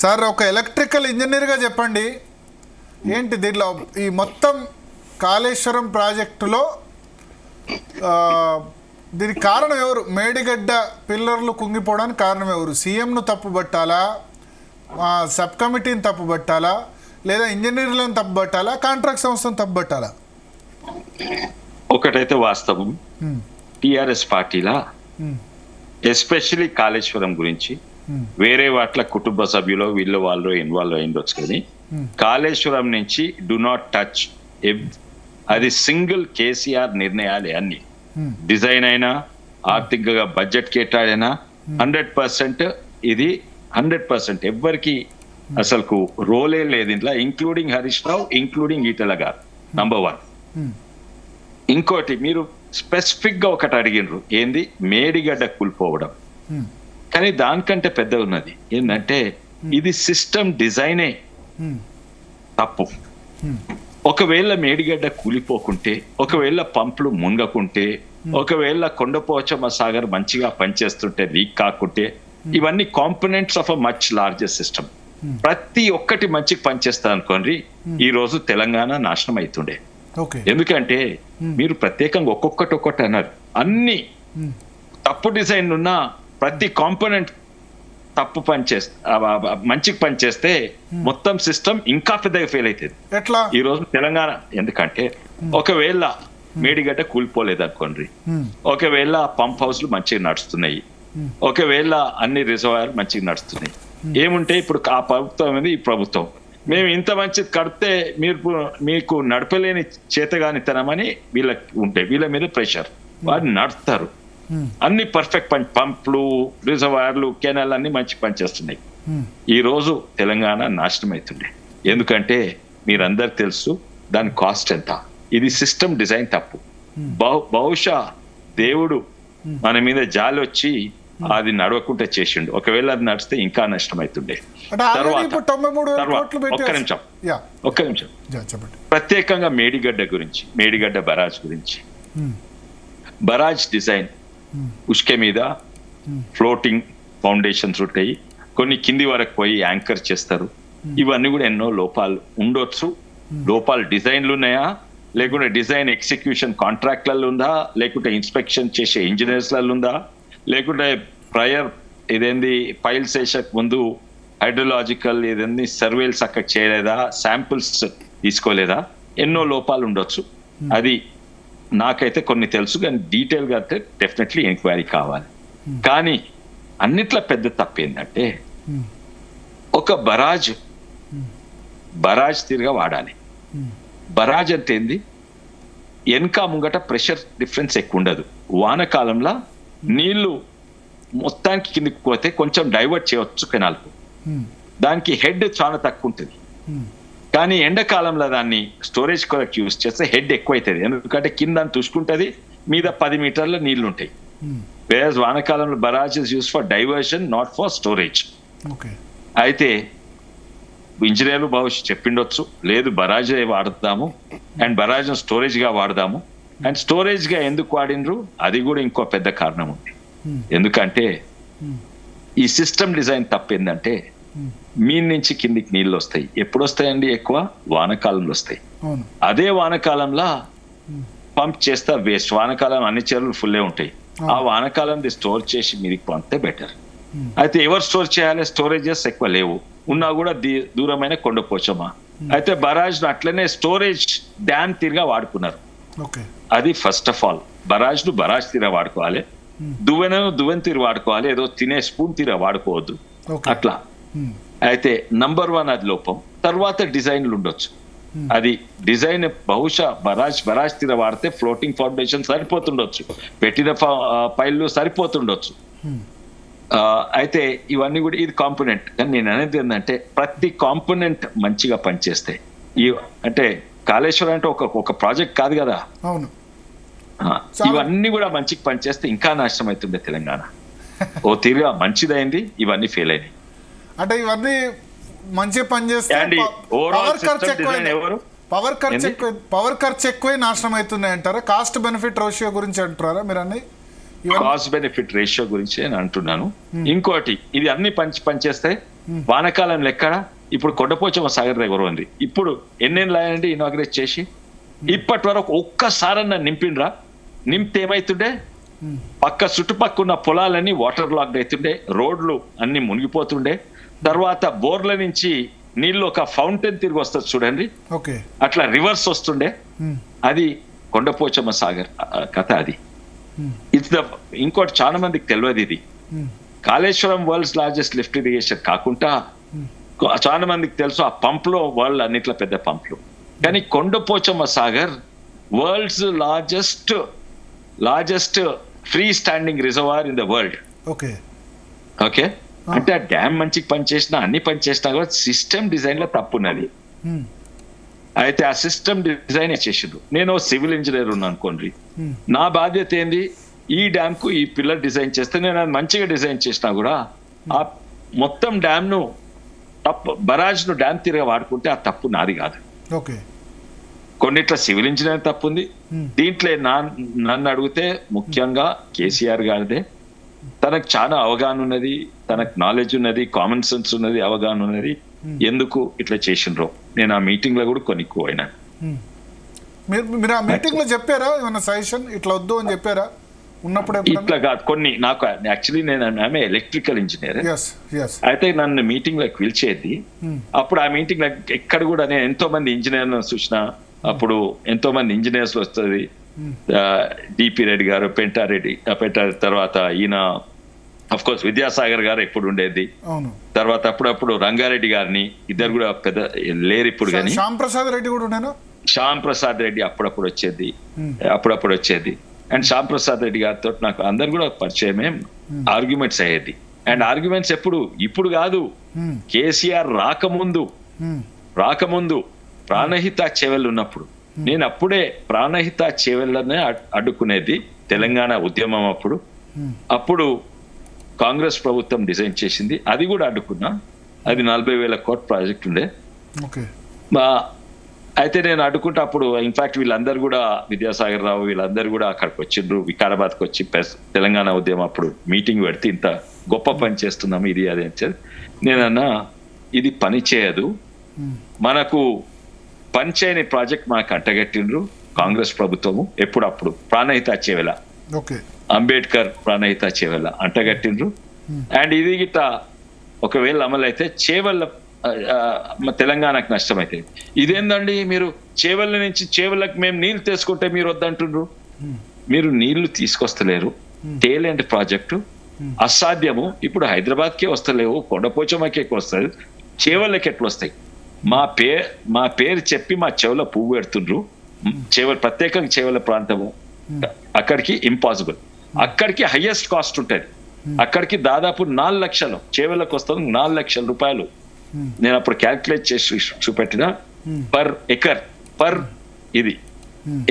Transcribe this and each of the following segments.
Sir ఒక electrical ఇంజనీర్గా చెప్పండి, ఏంటి దీంట్లో ఈ మొత్తం కాళేశ్వరం ప్రాజెక్టులో దీనికి కారణం ఎవరు? మేడిగడ్డ పిల్లర్లు కుంగిపోవడానికి కారణం ఎవరు? సీఎంను తప్పుబట్టాలా, సబ్ కమిటీని తప్పుబట్టాలా, లేదా ఇంజనీర్లను తప్పుబట్టాలా, కాంట్రాక్ట్ సంస్థను తప్పుబట్టాలా? ఒకటైతే వాస్తవం, టిఆర్ఎస్ పార్టీలా ఎస్పెషలీ కాళేశ్వరం గురించి వేరే వాట్ల కుటుంబ సభ్యులు వీళ్ళు వాళ్ళు ఇన్వాల్వ్ అయ్యిండొచ్చు, కానీ కాళేశ్వరం నుంచి డు నాట్ టచ్. అది సింగిల్ కేసీఆర్ నిర్ణయాలే అన్ని. డిజైన్ అయినా, ఆర్థికంగా బడ్జెట్ కేటాడైనా 100% ఇది 100% ఎవ్వరికి అసలు రోలే లేదు ఇంట్లో, ఇంక్లూడింగ్ హరీష్ రావు, ఇంక్లూడింగ్ ఈటెల గారు. నంబర్ 1. ఇంకోటి మీరు స్పెసిఫిక్ గా ఒకటి అడిగినరు, ఏంది మేడిగడ్డ కూలిపోవడం. కానీ దానికంటే పెద్ద ఉన్నది ఏంటంటే ఇది సిస్టమ్ డిజైనే తప్పు. ఒకవేళ మేడిగడ్డ కూలిపోకుంటే, ఒకవేళ పంపులు మునగకుంటే, ఒకవేళ కొండపోచమ్మ సాగర్ మంచిగా పనిచేస్తుంటే, లీక్ కాకుంటే, ఇవన్నీ components of a much larger system. ప్రతి ఒక్కటి మంచిగా పనిచేస్తా అనుకోండి, ఈ రోజు తెలంగాణ నాశనం అవుతుండే. ఎందుకంటే మీరు ప్రత్యేకంగా ఒక్కొక్కటి అన్నారు, అన్ని తప్పు డిజైన్ ఉన్న ప్రతి కాంపోనెంట్ తప్పు పనిచేస్తే మంచిగా పనిచేస్తే మొత్తం సిస్టమ్ ఇంకా పెద్దగా ఫెయిల్ అవుతుంది. ఈ రోజు తెలంగాణ ఎందుకంటే ఒకవేళ మేడిగడ్డ కూలిపోలేదు అనుకోండి, ఒకవేళ పంప్ హౌస్లు మంచిగా నడుస్తున్నాయి, ఒకవేళ అన్ని రిజర్వాయర్ మంచిగా నడుస్తున్నాయి, ఏముంటే ఇప్పుడు ఆ ప్రభుత్వం అనేది ఈ ప్రభుత్వం మేము ఇంత మంచిది కడితే మీకు నడపలేని చేతగానితనమని వీళ్ళకి ఉంటే వీళ్ళ మీద ప్రెషర్, వారు నడుస్తారు. అన్ని పర్ఫెక్ట్ పంపులు, రిజర్వాయర్లు, కెనాల్ అన్ని మంచి పనిచేస్తున్నాయి. ఈ రోజు తెలంగాణ నాశనం అవుతుండే. ఎందుకంటే మీరందరికి తెలుసు దాని కాస్ట్ ఎంత. ఇది సిస్టమ్ డిజైన్ తప్పు. బహుశా దేవుడు మన మీద జాలి వచ్చి అది నడవకుండా చేసిండు. ఒకవేళ అది నడిస్తే ఇంకా నష్టం అవుతుండే. ఒక్క నిమిషం ప్రత్యేకంగా మేడిగడ్డ గురించి, మేడిగడ్డ బరాజ్ గురించి. బరాజ్ డిజైన్ ఉష్కె మీద ఫ్లోటింగ్ ఫౌండేషన్స్ ఉంటాయి, కొన్ని కింది వరకు పోయి యాంకర్ చేస్తారు. ఇవన్నీ కూడా ఎన్నో లోపాలు ఉండొచ్చు. లోపాలు డిజైన్లు ఉన్నాయా, లేకుంటే డిజైన్ ఎగ్జిక్యూషన్ కాంట్రాక్ట్లలో ఉందా, లేకుంటే ఇన్స్పెక్షన్ చేసే ఇంజనీర్స్లలో ఉందా, లేకుంటే ప్రయర్ ఇదేంది పైల్స్ వేసక ముందు హైడ్రోలాజికల్ ఇదేంది సర్వేలు చక్కగా చేయలేదా, శాంపుల్స్ తీసుకోలేదా, ఎన్నో లోపాలు ఉండొచ్చు. అది నాకైతే కొన్ని తెలుసు, కానీ డీటెయిల్ గా అయితే డెఫినెట్లీ ఎంక్వైరీ కావాలి. కానీ అన్నిట్లో పెద్ద తప్పు ఏంటంటే ఒక బరాజ్ తిరిగా వాడాలి. బరాజ్ అంటే ఏంది, వెనక ముంగట ప్రెషర్ డిఫరెన్స్ ఎక్కువ ఉండదు. వానకాలంలో నీళ్లు మొత్తానికి కిందికి పోతే కొంచెం డైవర్ట్ చేయవచ్చు కెనాల్కు, దానికి హెడ్ చాలా తక్కువ ఉంటుంది. కానీ ఎండాకాలంలో దాన్ని స్టోరేజ్ కొరకు యూజ్ చేస్తే హెడ్ ఎక్కువ అవుతుంది, ఎందుకంటే కింద తుసుకుంటుంది, మీద 10 మీటర్ల నీళ్లు ఉంటాయి. వేరే వానకాలంలో barrage is use for diversion, not for storage. అయితే ఇంజనీర్లు బహుశా చెప్పిండొచ్చు, లేదు బరాజ్ వాడదాము అండ్ బరాజ్ స్టోరేజ్ గా వాడదాము. అండ్ స్టోరేజ్ గా ఎందుకు వాడినరు, అది కూడా ఇంకో పెద్ద కారణం ఉంది. ఎందుకంటే ఈ సిస్టమ్ డిజైన్ తప్పేందంటే మీ నుంచి కిందికి నీళ్ళు వస్తాయి. ఎప్పుడు వస్తాయండి? ఎక్కువ వానకాలంలో వస్తాయి. అదే వానకాలంలో పంప్ చేస్తే వేస్ట్. వానకాలం అన్ని చెరువులు ఫుల్లే ఉంటాయి. ఆ వానకాలం స్టోర్ చేసి మీదికి పంపితే బెటర్. అయితే ఎవరు స్టోర్ చేయాలి? స్టోరేజెస్ ఎక్కువ లేవు, ఉన్నా కూడా దూరమైన కొండపోచమ్మ. అయితే బరాజ్ అట్లనే స్టోరేజ్ డ్యామ్ తీరుగా వాడుకున్నారు. అది ఫస్ట్ ఆఫ్ ఆల్ బరాజ్ ను బరాజ్ తీరా వాడుకోవాలి, దువ్వెన తీరు వాడుకోవాలి, ఏదో తినే స్పూన్ తీరా వాడుకోవద్దు అట్లా. అయితే నంబర్ 1 అది లోపం. తర్వాత డిజైన్లు ఉండొచ్చు. అది డిజైన్ బహుశా బరాజ్ తీర వాడితే ఫ్లోటింగ్ ఫౌండేషన్ సరిపోతుండొచ్చు, పెట్టిన పైళ్ళు సరిపోతుండొచ్చు. అయితే ఇవన్నీ కూడా ఇది కాంపోనెంట్. కానీ నేను అనేది ఏంటంటే ప్రతి కాంపోనెంట్ మంచిగా పనిచేస్తే, అంటే కాళేశ్వరం అంటే ఒక ప్రాజెక్ట్ కాదు కదా, ఇవన్నీ కూడా మంచిగా పనిచేస్తే ఇంకా నాశనం అవుతుండే తెలంగాణ. ఓ తీరుగా మంచిదైంది, ఇవన్నీ ఫెయిల్ అయినాయి. అంటే ఇవన్నీ మంచిగా పనిచేస్తే పవర్ ఖర్చు ఎక్కువ నాశనం అవుతున్నాయి అంటారా? కాస్ట్ బెనిఫిట్ రేషియో గురించి అంటారా మీరు? అన్ని కాస్ట్ బెనిఫిట్ రేషియో గురించి నేను అంటున్నాను. ఇంకోటి, ఇది అన్ని పనిచేస్తే వానకాలం లెక్కడ ఇప్పుడు కొండపోచమ్మ సాగర్ దగ్గర ఉంది. ఇప్పుడు ఎన్నేళ్ళు అయ్యండి ఇనాగ్రేట్ చేసి? ఇప్పటి వరకు ఒక్కసారన్నా నింపిండ్రా? నింపితే ఏమైతుండే? పక్క చుట్టుపక్క ఉన్న పొలాలన్నీ వాటర్ లాక్ అవుతుండే, రోడ్లు అన్ని మునిగిపోతుండే, తర్వాత బోర్ల నుంచి నీళ్ళు ఒక ఫౌంటైన్ తిరిగి వస్తుంది చూడండి, అట్లా రివర్స్ వస్తుండే. అది కొండపోచమ్మ సాగర్ కథ. అది ఇంకోటి చాలా మందికి తెలియదు. ఇది Kaleshwaram world's largest lift irrigation కాకుండా చాలా మందికి తెలుసు ఆ పంప్లో వరల్డ్ అన్నిట్లో పెద్ద పంప్లు. కానీ Kondapochamma Sagar world's largest free standing reservoir in the world. Okay, అంటే ఆ డ్యామ్ మంచిగా పనిచేసినా అన్ని పనిచేసినా కూడా సిస్టమ్ డిజైన్ లో తప్పున్నది. అయితే ఆ సిస్టమ్ డిజైన్ చేసిండు. నేను సివిల్ ఇంజనీర్ ఉన్నా అనుకోండి, నా బాధ్యత ఏంది? ఈ డ్యామ్ కు ఈ పిల్లర్ డిజైన్ చేస్తే నేను అది మంచిగా డిజైన్ చేసినా కూడా ఆ మొత్తం డ్యామ్ ను బరాజ్ ను డ్యామ్ తిరిగి వాడుకుంటే ఆ తప్పు నాది కాదు. కొన్నిట్ల సివిల్ ఇంజనీర్ తప్పు ఉంది. దీంట్లో నన్ను అడిగితే ముఖ్యంగా కేసీఆర్ గారిదే. తనకు చాలా అవగాహన ఉన్నది, తనకు నాలెడ్జ్ ఉన్నది, కామన్ సెన్స్ ఉన్నది, అవగాహన ఉన్నది. ఎందుకు ఇట్లా చేసిండ్రో నేను ఆ మీటింగ్ లో కూడా కొన్ని పోయినా. మీరు ఆ మీటింగ్ లో చెప్పారా ఏమైనా సజెషన్ ఇట్లా వద్దు అని చెప్పారా? ఉన్నప్పుడు ఇట్లా కాదు కొన్ని. నాకు యాక్చువల్లీ నేను ఆమె ఎలక్ట్రికల్ ఇంజనీర్. అయితే నన్ను మీటింగ్ లోకి పిలిచేది. అప్పుడు ఆ మీటింగ్ లో ఎక్కడ కూడా నేను ఎంతో మంది ఇంజనీర్ చూసిన. అప్పుడు ఎంతో మంది ఇంజనీర్స్ వస్తుంది. డిపి రెడ్డి గారు, పెంటారెడ్డి, తర్వాత ఈయన అఫ్ కోర్స్ విద్యాసాగర్ గారు ఎప్పుడు ఉండేది. తర్వాత అప్పుడప్పుడు రంగారెడ్డి గారిని, ఇద్దరు కూడా పెద్ద లేరు ఇప్పుడు. కానీ శ్యామ్ ప్రసాద్ రెడ్డి అప్పుడప్పుడు వచ్చేది. అండ్ శ్యామ్ ప్రసాద్ రెడ్డి గారితో నాకు అందరు కూడా పరిచయమే. ఆర్గ్యుమెంట్స్ అయ్యేది. అండ్ ఆర్గ్యుమెంట్స్ ఇప్పుడు కాదు, కేసీఆర్ రాకముందు ప్రాణహిత చేవెళ్ళు ఉన్నప్పుడు నేను అప్పుడే ప్రాణహిత చేవెళ్ళనే అడ్డుకునేది. తెలంగాణ ఉద్యమం అప్పుడు కాంగ్రెస్ ప్రభుత్వం డిజైన్ చేసింది, అది కూడా అడ్డుకున్నా. అది 40,000 కోట్ల ప్రాజెక్ట్ ఉండే. అయితే నేను అడ్డుకుంటే అప్పుడు ఇన్ఫాక్ట్ వీళ్ళందరూ కూడా, విద్యాసాగర్ రావు వీళ్ళందరూ కూడా అక్కడికి వచ్చిండ్రు, వికారాబాద్కి వచ్చి తెలంగాణ ఉద్యమం అప్పుడు మీటింగ్ పెడితే ఇంత గొప్ప పని చేస్తున్నాము ఇది అది అని. నేనన్నా ఇది పని చేయదు, మనకు పనిచేయని ప్రాజెక్ట్ మనకు అంటగట్టిండ్రు కాంగ్రెస్ ప్రభుత్వము. ఎప్పుడప్పుడు ప్రాణహిత చేవెళ్ళ, అంబేద్కర్ ప్రాణహిత చేవెళ్ళ అంటగట్టిండ్రు. అండ్ ఇది గిట్ట ఒకవేళ అమలైతే చేవెళ్ళ తెలంగాణకు నష్టమైతే, ఇదేందండి మీరు చేవెళ్ళ నుంచి చేవెళ్ళకి మేము నీళ్లు తీసుకుంటే మీరు వద్దంటుండ్రు. మీరు నీళ్లు తీసుకొస్తలేరు, టేలెంట్ ప్రాజెక్టు అసాధ్యము. ఇప్పుడు హైదరాబాద్కే వస్తలేవు, కొండపోచమ్మకే వస్తుంది, చేవెళ్ళకి ఎట్లా వస్తాయి? మా పేరు చెప్పి మా చెవుల పువ్వు పెడుతుండ్రు. ప్రత్యేకంగా చేవెళ్ళ ప్రాంతము అక్కడికి ఇంపాసిబుల్. అక్కడికి హైయెస్ట్ కాస్ట్ ఉంటుంది. అక్కడికి దాదాపు 4 లక్షలు, చేవెళ్ళకి వస్తుంది 4 లక్షల రూపాయలు. నేను అప్పుడు క్యాల్కులేట్ చేసి చూపెట్టిన పర్ ఎకర్ ఇది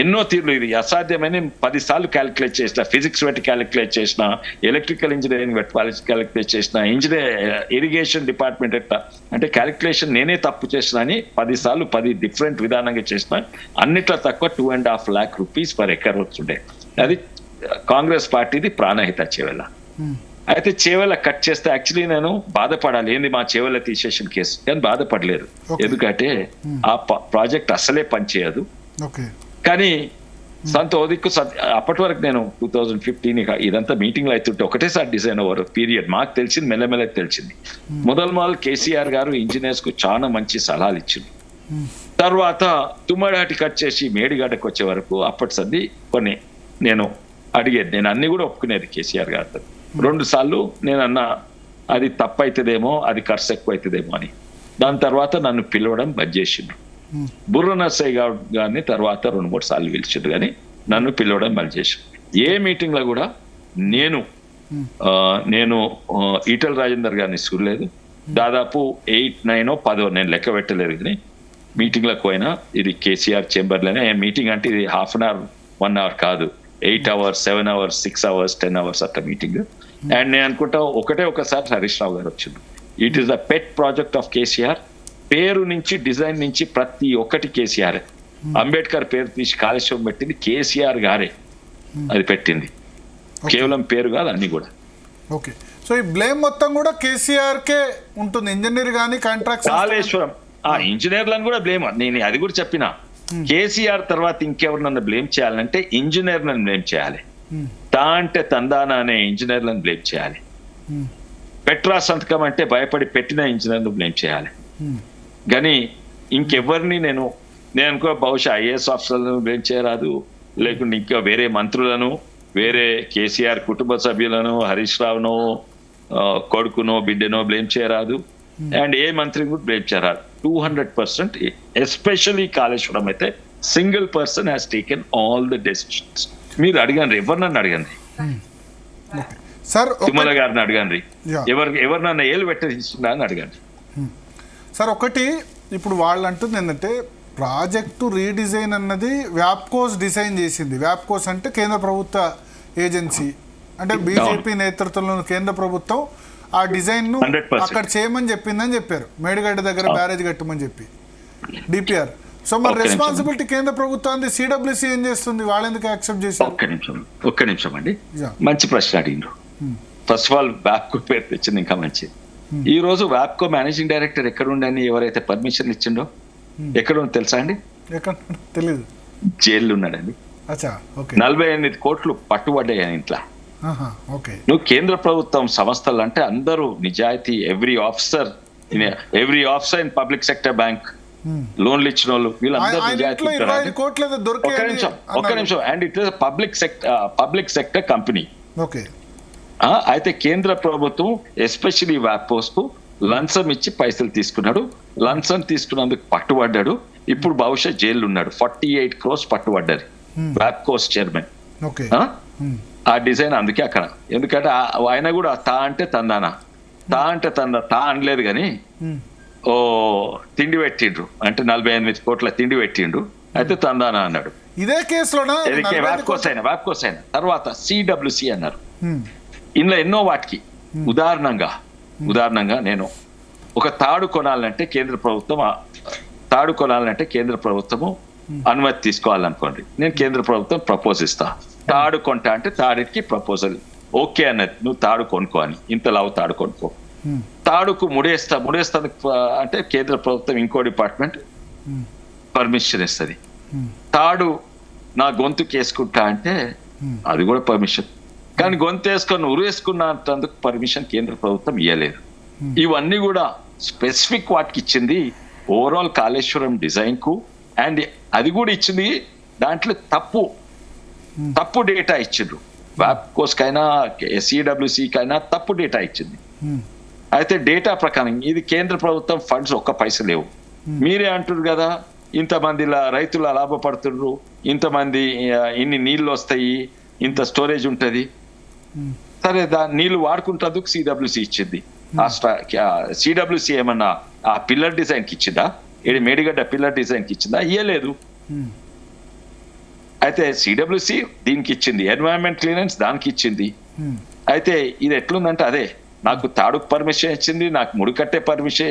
ఎన్నో తీర్లు. ఇది అసాధ్యమైన 10 సార్లు క్యాలిక్యులేట్ చేసిన, ఫిజిక్స్ పెట్టి క్యాలిక్యులేట్ చేసిన, ఎలక్ట్రికల్ ఇంజనీరింగ్ పెట్టి క్యాలిక్యులేట్ చేసిన, ఇరిగేషన్ డిపార్ట్మెంట్ ఎట్లా అంటే క్యాలిక్యులేషన్ నేనే తప్పు చేసిన అని 10 సార్లు 10 డిఫరెంట్ విధానంగా చేసిన. అన్నిట్లో తక్కువ 2.5 lakh rupees పర్ ఎకర్ వస్తుండే. అది కాంగ్రెస్ పార్టీది ప్రాణహిత చేవెళ్ళ. అయితే చేవెళ్ళ కట్ చేస్తే యాక్చువల్లీ నేను బాధపడాలి, ఏంది మా చేవెళ్ళ తీసేసిన కేసు, కానీ బాధపడలేదు. ఎందుకంటే ఆ ప్రాజెక్ట్ అసలే పనిచేయదు. కానీ అప్పటి వరకు నేను 2015 ఇదంతా మీటింగ్లో అవుతుంటే ఒకటేసారి డిజైన్ ఓవర్ పీరియడ్ మాకు తెలిసింది, మెల్లమెల్ల తెలిసింది. మొదలు కేసీఆర్ గారు ఇంజనీర్స్ కు చాలా మంచి సలహాలు ఇచ్చింది. తర్వాత తుమ్మడాటి కట్ చేసి మేడిగడ్డకు వచ్చే వరకు అప్పటి సంది కొన్ని నేను అడిగేది. నేను అన్ని కూడా ఒప్పుకునేది కేసీఆర్ గారితో. 2 సార్లు నేను అన్నా అది తప్పు అవుతుందేమో, అది ఖర్చు ఎక్కువ అవుతుందేమో అని. దాని తర్వాత నన్ను పిలవడం బంద్ చేసిండ్రు. బుర్ర నర్సయ్య గారిని తర్వాత 2-3 సార్లు పిలిచిండ్రు, కానీ నన్ను పిలవడం బంద్ చేసిండ్రు. ఏ మీటింగ్ లో కూడా నేను ఈటల రాజేందర్ గారిని చూడలేదు. దాదాపు 8, 9, 10 నేను లెక్క పెట్టలేదు. కానీ మీటింగ్లకు పోయినా ఇది కేసీఆర్ చేంబర్లోనే మీటింగ్. అంటే ఇది 1/2 hour 1 hour కాదు, 8 hours 7 hours 6 hours 10 hours అట్లా మీటింగ్. అండ్ నేను అనుకుంటా ఒకసారి హరీష్ రావు గారు వచ్చిండ్రు. It is the pet project of KCR. పేరు నుంచి డిజైన్ నుంచి ప్రతి ఒక్కటి కేసీఆర్. అంబేద్కర్ పేరు తీసి కాళేశ్వరం పెట్టింది కేసీఆర్ గారే, అది పెట్టింది. కేవలం పేరు కాదు, అన్ని కూడా. ఓకే, సో ఈ బ్లేమ్ మొత్తం కూడా కేసీఆర్కే ఉంటుంది, ఇంజనీర్ కానీ కాంట్రాక్ట్ కాళేశ్వరం ఆ ఇంజనీర్లను కూడా బ్లేమ్, నేను అది కూడా చెప్పిన. కేసీఆర్ తర్వాత ఇంకెవరినన్నా బ్లేమ్ చేయాలంటే ఇంజనీర్లను బ్లేమ్ చేయాలి. తా అంటే తందానా అనే ఇంజనీర్లను బ్లేమ్ చేయాలి. పెట్రా సంతకం అంటే భయపడి పెట్టిన ఇంజనీర్ను బ్లేమ్ చేయాలి. కానీ ఇంకెవరిని నేను అనుకో బహుశా ఐఏఎస్ ఆఫీసర్లను బ్లేమ్ చేయరాదు, లేకుంటే ఇంకా వేరే మంత్రులను, వేరే కేసీఆర్ కుటుంబ సభ్యులను, హరీష్ రావునో కొడుకునో బిడ్డనో బ్లేమ్ చేయరాదు, అండ్ ఏ మంత్రిని కూడా బ్లేమ్ చేయరాదు. 200%, ఎస్పెషల్లీ కాళేశ్వరం అయితే single person has taken all the decisions. మీరు అడగండి, ఎవరినన్ను అడగండి, సార్ తిమ్మల గారిని అడగండి, ఎవరినన్నా ఏలు పెట్టిస్తున్నా అని అడగండి. సార్ ఒకటి ఇప్పుడు వాళ్ళు అంటుంది ఏంటంటే ప్రాజెక్టు రీడిజైన్ అన్నది వ్యాప్కోస్ డిజైన్ చేసింది. వ్యాప్కోస్ అంటే కేంద్ర ప్రభుత్వ ఏజెన్సీ, అంటే బీజేపీ నేతృత్వంలో కేంద్ర ప్రభుత్వం ఆ డిజైన్ను 100%. అక్కడ చేయమని చెప్పిందని చెప్పారు, మేడిగడ్డ దగ్గర బ్యారేజ్ కట్టమని చెప్పి డిపిఆర్. సో మరి రెస్పాన్సిబిలిటీ కేంద్ర ప్రభుత్వాన్ని, సిడబ్ల్యూసీ ఏం చేస్తుంది, వాళ్ళు ఎందుకు యాక్సెప్ట్ చేశారు? ఒక్క నిమిషం అండి, మంచి ప్రశ్న అడిగిండ్రు. ఫస్ట్ ఆఫ్ ఆల్ వ్యాప్కో పేరు తెచ్చింది ఇంకా మంచిది. ఈ రోజు వ్యాప్కో మేనేజింగ్ డైరెక్టర్ ఎక్కడ ఉండని ఎవరైతే పర్మిషన్ ఇచ్చిండో ఎక్కడ ఉంది తెలుసా అండి? తెలీదు. జైల్లో ఉన్నాడండి. 48 కోట్లు పట్టుబడ్డాయి ఆయన ఇంట్లో. నువ్వు కేంద్ర ప్రభుత్వం సంస్థలు అంటే అందరూ నిజాయితీ, every officer in public sector bank, లోన్లు ఇచ్చిన వాళ్ళు వీళ్ళందరూ నిజాయితీ. ఒక్క నిమిషం and it is public sector company. అయితే కేంద్ర ప్రభుత్వం ఎస్పెషలీ వ్యాప్కోస్ కు లంచం ఇచ్చి పైసలు తీసుకున్నాడు. లంచం తీసుకున్నందుకు పట్టుబడ్డాడు. ఇప్పుడు బహుశా జైలు ఉన్నాడు. 48 crores పట్టుబడ్డారు వ్యాప్కోస్ చైర్మన్. ఆ డిజైన్ అందుకే అక్కడ, ఎందుకంటే ఆయన కూడా తా అంటే తందానా, తా అనలేదు కానీ ఓ తిండి పెట్టిండ్రు అంటే 48 కోట్ల తిండి పెట్టిండ్రు, అయితే తందానా అన్నాడు. ఇదే కేసులో వ్యాప్కోస్ అయిన తర్వాత సిడబ్ల్యూసి అన్నారు. ఇందులో ఎన్నో వాటికి ఉదాహరణంగా నేను ఒక తాడు కొనాలంటే కేంద్ర ప్రభుత్వము అనుమతి తీసుకోవాలనుకోండి, నేను కేంద్ర ప్రభుత్వం ప్రపోజ్ ఇస్తా, తాడు కొంటా అంటే తాడికి ప్రపోజల్ ఓకే అన్నది, నువ్వు తాడు కొనుక్కో అని, ఇంతలావు తాడు కొనుక్కో. తాడుకు ముడేస్తా అంటే కేంద్ర ప్రభుత్వం ఇంకో డిపార్ట్మెంట్ పర్మిషన్ ఇస్తుంది. తాడు నా గొంతుకు వేసుకుంటా అంటే అది కూడా పర్మిషన్, కానీ గొంతు వేసుకొని ఉరేసుకున్నందుకు పర్మిషన్ కేంద్ర ప్రభుత్వం ఇవ్వలేదు. ఇవన్నీ కూడా స్పెసిఫిక్ వాటికి ఇచ్చింది ఓవరాల్ కాళేశ్వరం డిజైన్ కు, అండ్ అది కూడా ఇచ్చింది దాంట్లో తప్పు డేటా ఇచ్చిండ్రు. వ్యాప్కోస్ కైనా సిడబ్ల్యూసి కైనా తప్పు డేటా ఇచ్చింది. అయితే డేటా ప్రకారం ఇది కేంద్ర ప్రభుత్వం ఫండ్స్ ఒక్క పైస లేవు. మీరే అంటారు కదా ఇంతమంది రైతులు లాభపడుతున్నారు, ఇంతమంది ఇన్ని నీళ్ళు వస్తాయి, ఇంత స్టోరేజ్ ఉంటది. సరే నీళ్లు వాడుకుంటేందుకు సిడబ్ల్యూసి ఇచ్చింది. సిడబ్ల్యూసి ఏమన్నా ఆ పిల్లర్ డిజైన్ కి ఇచ్చిందా? మేడిగడ్డ పిల్లర్ డిజైన్ కి ఇచ్చిందా? ఇయ్యలేదు. అయితే సిడబ్ల్యూసి దీనికి ఇచ్చింది, ఎన్వైరన్మెంట్ క్లియరెన్స్ దానికి ఇచ్చింది. అయితే ఇది ఎట్లుందంటే అదే నాకు తాడుకు పర్మిషన్ ఇచ్చింది, నాకు ముడి కట్టే పర్మిషన్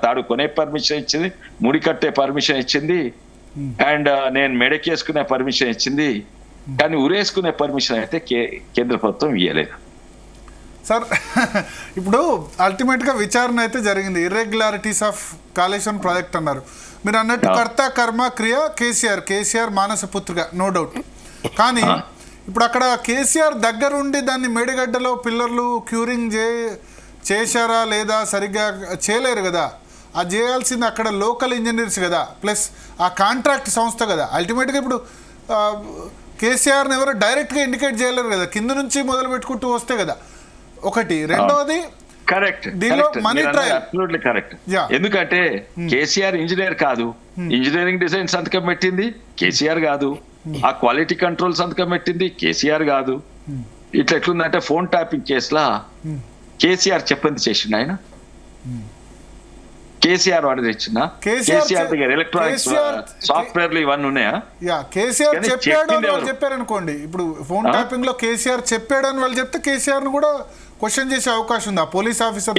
తాడు కొనే పర్మిషన్ ఇచ్చింది, ముడి కట్టే పర్మిషన్ ఇచ్చింది, అండ్ నేను మెడకేసుకునే పర్మిషన్ ఇచ్చింది, కానీ ఉరేసుకునే పర్మిషన్ అయితే కేంద్ర ప్రభుత్వం ఇవ్వలేదు. సార్ ఇప్పుడు అల్టిమేట్గా విచారణ అయితే జరిగింది. ఇర్రెగ్యులారిటీస్ ఆఫ్ కాళేశ్వరం ప్రాజెక్ట్ అన్నారు. మీరు అన్నట్టు కర్త కర్మ క్రియ కేసీఆర్ మానస పుత్రిక, నో డౌట్. కానీ ఇప్పుడు అక్కడ కేసీఆర్ దగ్గరుండి దాన్ని మేడిగడ్డలో పిల్లర్లు క్యూరింగ్ చేశారా లేదా సరిగ్గా చేయలేరు కదా. అది చేయాల్సింది అక్కడ లోకల్ ఇంజనీర్స్ కదా, ప్లస్ ఆ కాంట్రాక్ట్ సంస్థ కదా. అల్టిమేట్గా ఇప్పుడు కేసీఆర్ని ఎవరు డైరెక్ట్గా ఇండికేట్ చేయలేరు కదా, కింద నుంచి మొదలు పెట్టుకుంటూ వస్తే కదా. ఒకటి, రెండవది కరెక్ట్, కరెక్ట్. ఎందుకంటే కేసీఆర్ ఇంజనీర్ కాదు, ఇంజనీరింగ్ డిజైన్ సంతకం పెట్టింది కేసీఆర్ కాదు, ఆ క్వాలిటీ కంట్రోల్ సంతకం పెట్టింది కేసీఆర్ కాదు. ఇట్లా ఎట్లుందంటే ఫోన్ ట్యాపింగ్ కేసులా కేసీఆర్ చెప్పింది చేసిండు ఆయన. కేసీఆర్ వాడి తెచ్చిన కేసీఆర్ దగ్గర ఎలక్ట్రానిక్స్ సాఫ్ట్వేర్లు ఇవన్నీ ఉన్నాయా? కేసీఆర్ చెప్పాడు వాళ్ళు చెప్పారు అనుకోండి. ఇప్పుడు ఫోన్ ట్యాపింగ్ లో కేసీఆర్ చెప్పాడు అని వాళ్ళు చెప్తే కేసీఆర్ ను కూడా క్వశ్చన్ చేసే అవకాశం ఉంది. ఆ పోలీస్ ఆఫీసర్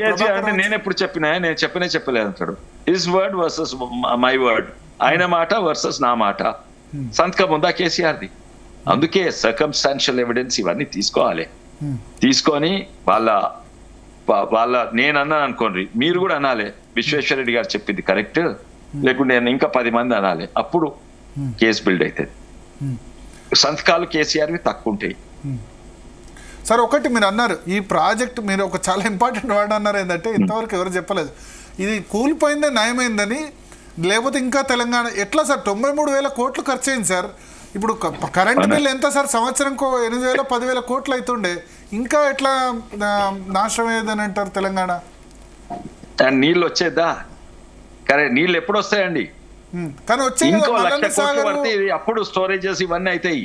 నేను ఎప్పుడు చెప్పినా, నేను చెప్పలేదు అంటాడు. His word versus my word, ఆయన మాట వర్సెస్ నా మాట. సంతకం ఉందా కేసీఆర్ది? అందుకే సర్కమ్స్టాన్షియల్ ఎవిడెన్స్ ఇవన్నీ తీసుకోవాలి. తీసుకొని వాళ్ళ వాళ్ళ నేను అన్నాను అనుకోండి, మీరు కూడా అనాలి విశ్వేశ్వర రెడ్డి గారు చెప్పింది కరెక్ట్, లేకుంటే నేను ఇంకా 10 మంది అనాలి, అప్పుడు కేసు బిల్డ్ అవుతుంది. సంతకాలు కేసీఆర్వి తక్కువ ఉంటాయి. సార్ ఒకటి మీరు అన్నారు, ఈ ప్రాజెక్ట్ మీరు ఒక చాలా ఇంపార్టెంట్ వర్డ్ అన్నారు, ఏంటంటే ఇంతవరకు ఎవరు చెప్పలేదు ఇది కూలిపోయిందే నయమైందని, లేకపోతే ఇంకా తెలంగాణ ఎట్లా సార్ 93,000 కోట్లు ఖర్చు అయింది సార్. ఇప్పుడు కరెంట్ బిల్ ఎంత సార్, సంవత్సరంకో 8,000 10,000 కోట్లు అవుతుండే, ఇంకా ఎట్లా నాశనం అయ్యేదని అంటారు తెలంగాణ? నీళ్ళు వచ్చేద్దా? నీళ్ళు ఎప్పుడు వస్తాయండి? కానీ వచ్చే ఇంకో 1,00,000 కోట్లు పడితే అప్పుడు స్టోరేజెస్ ఇవన్నీ అవుతాయి.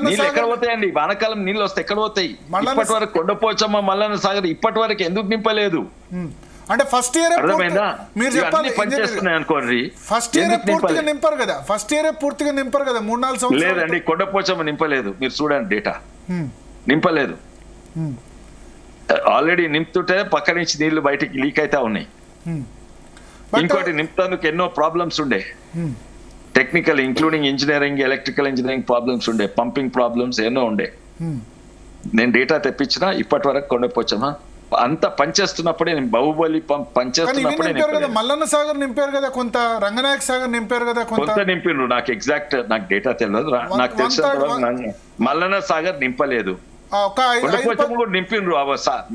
నీళ్ళు ఎక్కడ పోతాయండి? వానకాలం నీళ్ళు వస్తే ఎక్కడ పోతాయి? ఇప్పటి వరకు కొండపోచమ్మ మల్లన్న సాగర్ ఇప్పటి వరకు ఎందుకు నింపలేదు? అంటే ఫస్ట్ ఇయర్ అర్థమైందా? మీరు చెప్పాలి పనిచేస్తున్నాయి అనుకోండి, ఫస్ట్ ఇయర్ పూర్తిగా నింపారు కదా, ఫస్ట్ ఇయర్ పూర్తిగా నింపారు కదా, 3-4 సంవత్సరాలు. లేదండి, కొండపోచమ్మ నింపలేదు. మీరు చూడండి డేటా, నింపలేదు. ఆల్రెడీ నింపుతుంటే పక్క నుంచి నీళ్లు బయటికి లీక్ అయితే ఉన్నాయి. ఇంకోటి నింపుతానికి ఎన్నో ప్రాబ్లమ్స్ ఉండే, technical including engineering, electrical engineering problems ఉండే, పంపింగ్ ప్రాబ్లమ్స్ ఎన్నో ఉండే. నేను డేటా తెప్పించిన ఇప్పటి వరకు కొండపోచమ్మ అంత పనిచేస్తున్నప్పుడే, బాహుబలి పనిచేస్తున్నప్పుడే మల్లన్న సాగర్ నింపారు కదా, కొంత రంగనాయక సాగర్ నింపారు కదా, కొంత నింపిండ్రు. నాకు ఎగ్జాక్ట్ డేటా తెలియదు, నాకు తెలిసిన మల్లన్న సాగర్ నింపలేదు. కొండపోచమ్మ కూడా నింపిండ్రు,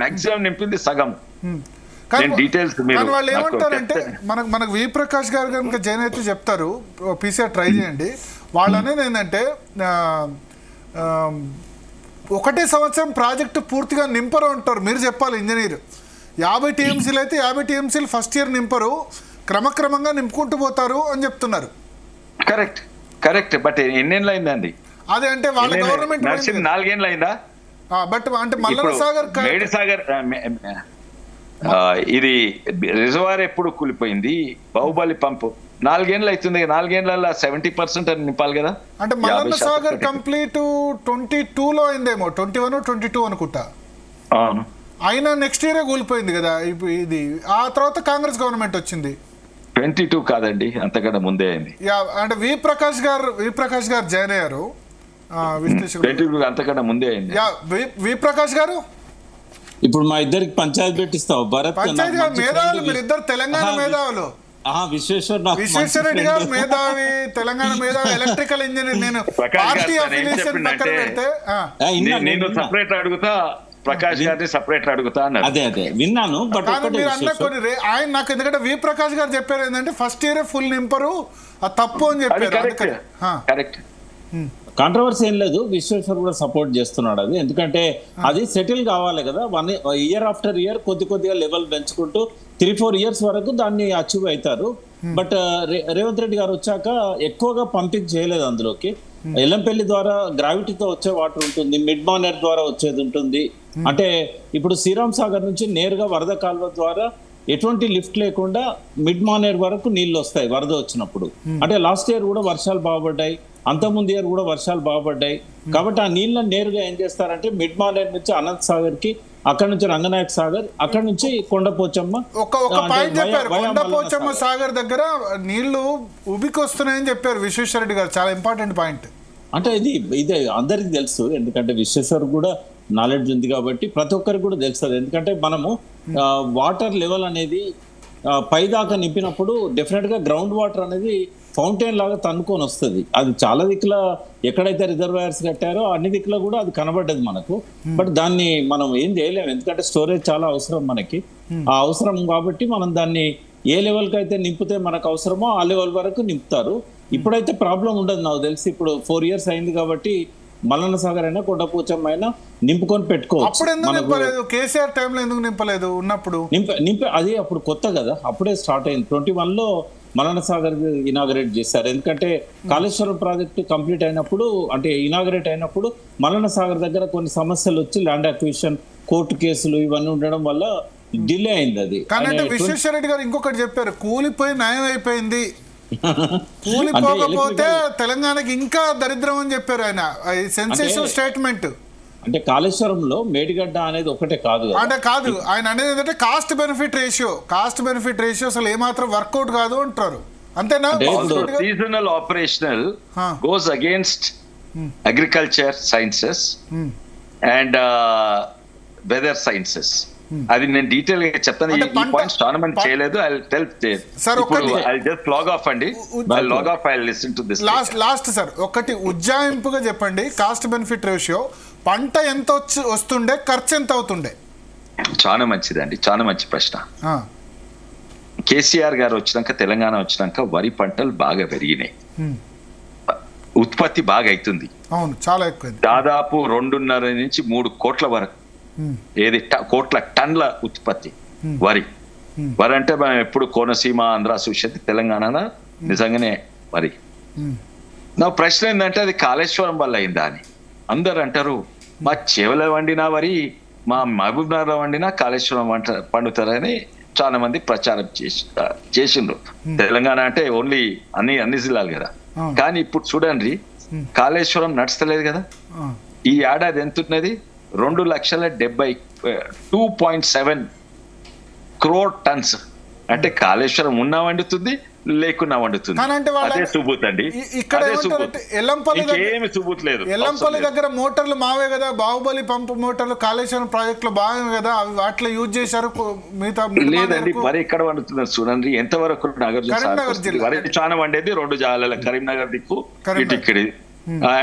మాక్సిమం నింపింది సగం. డీటెయిల్స్ వాళ్ళు ఏమంటారంటే మనకు వి ప్రకాష్ గారు కనుక జైన్ అయితే చెప్తారు, పీసీఆర్ ట్రై చేయండి. వాళ్ళు అనేది ఏంటంటే ఒకటే సంవత్సరం ప్రాజెక్టు పూర్తిగా నింపరు అంటారు. మీరు చెప్పాలి ఇంజనీర్, 50 టీఎంసీలు అయితే 50 టీఎంసీలు ఫస్ట్ ఇయర్ నింపరు, క్రమక్రమంగా నింపుకుంటూ పోతారు అని చెప్తున్నారు. Correct correct. బట్ ఎన్నేళ్ళు అయిందండి అదే? అంటే వాళ్ళ గవర్నమెంట్ 4 ఏళ్ళు అయిందా? బట్ అంటే మల్లన్న సాగర్, మేడి సాగర్ ఇది రిజర్వాయర్ ఎప్పుడు కూలిపోయింది? బాహుబలి పంపు 4 ఏళ్ళు అవుతుంది. 4 ఏళ్ళ 70% అని నింపాలి కదా. అంటే మల్లన్న సాగర్ కంప్లీట్ 22లో అయిందేమో, 21, 22 అనుకుంటా. అవును, అయినా నెక్స్ట్ ఇయరే కూలిపోయింది కదా ఇది. ఆ తర్వాత కాంగ్రెస్ గవర్నమెంట్ వచ్చింది. 22 కాదండి, అంతకన్నా ముందే అయింది. అంటే వి ప్రకాష్ గారు జాయిన్ అయ్యారు, అంతకన్నా ముందే అయింది. వి ప్రకాష్ గారు ఇప్పుడు మా ఇద్దరికి పంచాయతీ పెట్టిస్తావు భరత్. మేధావులు మీరు ఇద్దరు, తెలంగాణ మేధావులు. విశ్వేశ్వర రెడ్డి గారు మేధావి, తెలంగాణ మేధావి, ఎలక్ట్రికల్ ఇంజనీర్. నేను పార్టీ అఫిలియేషన్ పక్కన పెడితే నేను సపరేట్ అడుగుతా, ప్రకాష్ గారిని సపరేట్ అడుగుతా అన్నారు. అదే విన్నాను. మీరు అన్న కొన్ని ఆయన నాకు, ఎందుకంటే వి ప్రకాష్ గారు చెప్పారు ఏంటంటే ఫస్ట్ ఇయర్ ఫుల్ నింపరు, అది తప్పు అని చెప్పారు. కరెక్ట్. కాంట్రవర్సీ ఏం లేదు, విశ్వేశ్వర్ కూడా సపోర్ట్ చేస్తున్నాడు అది. ఎందుకంటే అది సెటిల్ కావాలి కదా, ఇయర్ ఆఫ్టర్ ఇయర్ కొద్దిగా లెవెల్ పెంచుకుంటూ 3-4 ఇయర్స్ వరకు దాన్ని అచీవ్ అవుతారు. బట్ రేవంత్ రెడ్డి గారు వచ్చాక ఎక్కువగా పంపింగ్ చేయలేదు అందులోకి. ఎల్లంపల్లి ద్వారా గ్రావిటీతో వచ్చే వాటర్ ఉంటుంది, మిడ్ మానేర్ ద్వారా వచ్చేది ఉంటుంది. అంటే ఇప్పుడు శ్రీరామ్ సాగర్ నుంచి నేరుగా వరద కాలువ ద్వారా ఎటువంటి లిఫ్ట్ లేకుండా మిడ్ మానేర్ వరకు నీళ్లు వస్తాయి వరద వచ్చినప్పుడు. అంటే లాస్ట్ ఇయర్ కూడా వర్షాలు బాగుపడ్డాయి, అంతకుముందు ఇయర్ కూడా వర్షాలు బాగుపడ్డాయి. కాబట్టి ఆ నీళ్ళని నేరుగా ఏం చేస్తారంటే మిడ్ మానేర్ నుంచి అనంత్ సాగర్ కి, అక్కడ నుంచి రంగనాయక సాగర్, అక్కడ నుంచి కొండపోచమ్మ. ఒక పాయింట్ చెప్పారు, కొండపోచమ్మ సాగర్ దగ్గర నీళ్లు ఉబికి వస్తున్నాయని చెప్పారు విశ్వేశ్వర రెడ్డి గారు, చాలా ఇంపార్టెంట్ పాయింట్. అంటే ఇది అందరికి తెలుసు, ఎందుకంటే విశ్వేశ్వర్ కూడా నాలెడ్జ్ ఉంది కాబట్టి ప్రతి ఒక్కరికి కూడా తెలుస్తుంది. ఎందుకంటే మనము వాటర్ లెవెల్ అనేది పైదాకా నింపినప్పుడు డెఫినెట్ గా గ్రౌండ్ వాటర్ అనేది ఫౌంటైన్ లాగా తన్నుకొని వస్తుంది. అది చాలా దిక్కుల ఎక్కడైతే రిజర్వాయర్స్ కట్టారో అన్ని దిక్కుల కూడా అది కనబడ్డది మనకు. బట్ దాన్ని మనం ఏం చేయలేము, ఎందుకంటే స్టోరేజ్ చాలా అవసరం మనకి. ఆ అవసరం కాబట్టి మనం దాన్ని ఏ లెవెల్కి అయితే నింపితే మనకు అవసరమో ఆ లెవెల్ వరకు నింపుతారు. ఇప్పుడైతే ప్రాబ్లం ఉండదు నాకు తెలిసి. ఇప్పుడు 4 ఇయర్స్ అయింది కాబట్టి మల్లన్న సాగర్ అయినా కొండపోచమ్మ అయినా నింపుకొని పెట్టుకోవచ్చు. కేసీఆర్ టైంలో ఎందుకు నింపలేదు? ఉన్నప్పుడు అది అప్పుడు కొత్త కదా, అప్పుడే స్టార్ట్ అయింది. 21లో మల్లన్న సాగర్ ఇనాగరేట్ చేశారు. ఎందుకంటే కాళేశ్వరం ప్రాజెక్టు కంప్లీట్ అయినప్పుడు, అంటే ఇనాగరేట్ అయినప్పుడు మల్లన్న సాగర్ దగ్గర కొన్ని సమస్యలు వచ్చి ల్యాండ్ అక్విజిషన్, కోర్టు కేసులు ఇవన్నీ ఉండడం వల్ల డిలే అయింది అది. కానీ విశ్వేశ్వర రెడ్డి గారు ఇంకొకటి చెప్పారు, కూలిపోయి న్యాయం అయిపోయింది, కూలిపోకపోతే తెలంగాణకి ఇంకా దరిద్రం అని చెప్పారు ఆయన. Sensational statement. అంటే కాళేశ్వరంలో మేడిగడ్డ అనేది ఒకటే కాదు, అంటే కాదు ఆయన అనేది ఏంటంటే కాస్ట్ బెనిఫిట్ రేషియో అసలు ఏమాత్రం వర్కౌట్ కాదు అంటారు. అంతేనా? Seasonal operational goes against agriculture sciences and weather sciences. అది నేను డీటెయిల్ గా చెప్తాను. అంటే ఈ పాయింట్స్ చాలా మంది చేయలేదు. ఐ టెల్ సార్ ఇప్పుడు ఐ జస్ట్ లాగ్ ఆఫ్ అండి. I log off, I listen to this. Last sir ఒకటి ఉజ్జాయింపుగా చెప్పండి, కాస్ట్ బెనిఫిట్ రేషియో పంట ఎంత వస్తుండే, ఖర్చు ఎంత అవుతుండే? చాలా మంచిదండి, చాలా మంచి ప్రశ్న. కేసీఆర్ గారు వచ్చినాక, తెలంగాణ వచ్చినాక వరి పంటలు బాగా పెరిగినాయి, ఉత్పత్తి బాగా అవుతుంది. అవును, చాలా ఎక్కువ, దాదాపు 2.5 నుంచి 3 కోట్ల వరకు, ఏది కోట్ల టన్ల ఉత్పత్తి వరి. వరి అంటే మనం ఎప్పుడు కోనసీమ, ఆంధ్ర చూసేది, తెలంగాణ నిజంగానే వరి. నా ప్రశ్న ఏంటంటే అది కాళేశ్వరం వల్ల అయిందా అని. అందరు అంటారు మా చెవల వండినా వరి, మా మహబూబ్ నగర్ వండినా కాళేశ్వరం పండుతారని చాలా మంది ప్రచారం చేసిండ్రు. తెలంగాణ అంటే ఓన్లీ అన్ని జిల్లాలు కదా. కానీ ఇప్పుడు చూడండి, కాళేశ్వరం నడుస్తలేదు కదా. ఈ ఏడాది ఎంత ఉన్నది? 2,70,2.7 crore tons. అంటే కాళేశ్వరం ఉన్నా వండుతుంది, లేకున్నా వండుతుంది. అదే సుబూత్ అండి. ఏమి సుబూత్ లేదు. ఎల్లంపల్లి దగ్గర మోటార్లు మావే కదా, బాహుబలి పంపు మోటార్లు కాళేశ్వరం ప్రాజెక్ట్ లో బాగా కదా, అవి వాటిలో యూజ్ చేశారు. మిగతా లేదండి, మరి ఇక్కడ వండుతున్నారు చూడండి. ఎంతవరకు నాగార్జున వరి చాలా వండేది 2 జాగాల, కరీంనగర్ దిక్కు, ఇటు ఇక్కడి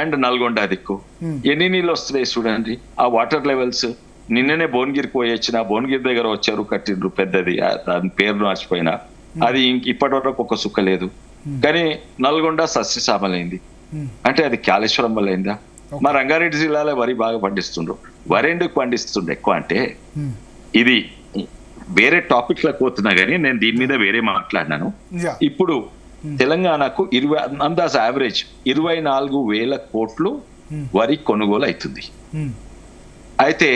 అండ్ నల్గొండ దిక్కు. ఎన్ని నీళ్ళు వస్తున్నాయి చూడండి. ఆ వాటర్ లెవెల్స్ నిన్ననే భువనగిరికి పోయి వచ్చిన, భువనగిరి దగ్గర వచ్చారు, కట్టిండ్రు పెద్దది, దాని పేరు మర్చిపోయినా. అది ఇప్పటి వరకు ఒక సుక్క లేదు. కానీ నల్గొండ సస్యశ్యామలైంది. అంటే అది కాళేశ్వరం వల్ల అయిందా? మా రంగారెడ్డి జిల్లాలో వరి బాగా పండిస్తుండ్రు. వరి ఎందుకు పండిస్తుండ్రు ఎక్కువ అంటే, ఇది వేరే టాపిక్ లకు పోతున్నా కానీ నేను దీని మీద వేరే మాట్లాడినాను. ఇప్పుడు తెలంగాణకు అందాజ యావరేజ్ 24,000 కోట్లు వరి కొనుగోలు అవుతుంది. అయితే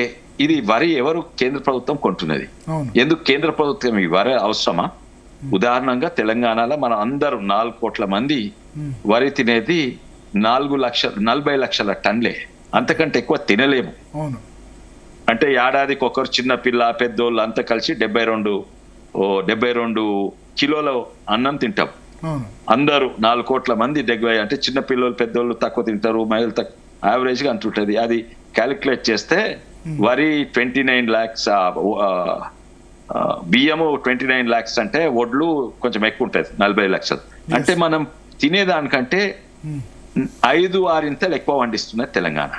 ఇది వరి ఎవరు? కేంద్ర ప్రభుత్వం కొంటున్నది. ఎందుకు కేంద్ర ప్రభుత్వం ఈ వరి అవసరమా? ఉదాహరణంగా తెలంగాణలో మన అందరూ 4 కోట్ల మంది వరి తినేది 40 లక్షల టన్లే, అంతకంటే ఎక్కువ తినలేము. అంటే ఏడాదికి ఒకరు చిన్న పిల్ల పెద్దోళ్ళు అంతా కలిసి 72 కిలోల అన్నం తింటాం. అందరూ 4 కోట్ల మంది 70 అంటే చిన్న పిల్లలు పెద్దోళ్ళు తక్కువ తింటారు, మహిళలు తక్కువ, యావరేజ్ గా అంటుంటది. అది క్యాలిక్యులేట్ చేస్తే వరి 29 lakhs, బియ్యము 29 lakhs అంటే వడ్లు కొంచెం ఎక్కువ ఉంటుంది 40 లక్షలు. అంటే మనం తినేదానికంటే 5-6 ఎక్కువ పండిస్తున్నది తెలంగాణ.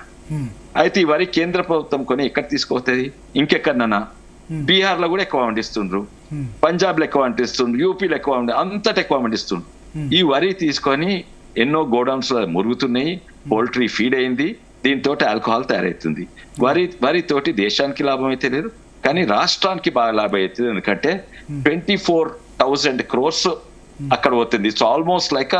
అయితే ఈ వరి కేంద్ర ప్రభుత్వం కొని ఎక్కడ తీసుకొస్తుంది? ఇంకెక్కడన్నా బీహార్ లో కూడా ఎక్కువ పండిస్తుండ్రు, పంజాబ్ లో ఎక్కువ పండిస్తుండ్రు, యూపీలో ఎక్కువ అంతటా ఎక్కువ పండిస్తుండ్రు. ఈ వరి తీసుకొని ఎన్నో గోడౌన్స్ లో మురుగుతున్నాయి, పౌల్ట్రీ ఫీడ్ అయింది, దీంతో ఆల్కహాల్ తయారవుతుంది. వరితోటి దేశానికి లాభం అయితే లేదు, కానీ రాష్ట్రానికి బాగా లాభం అవుతుంది. ఎందుకంటే 24,000 crores అక్కడ పోతుంది. It's almost like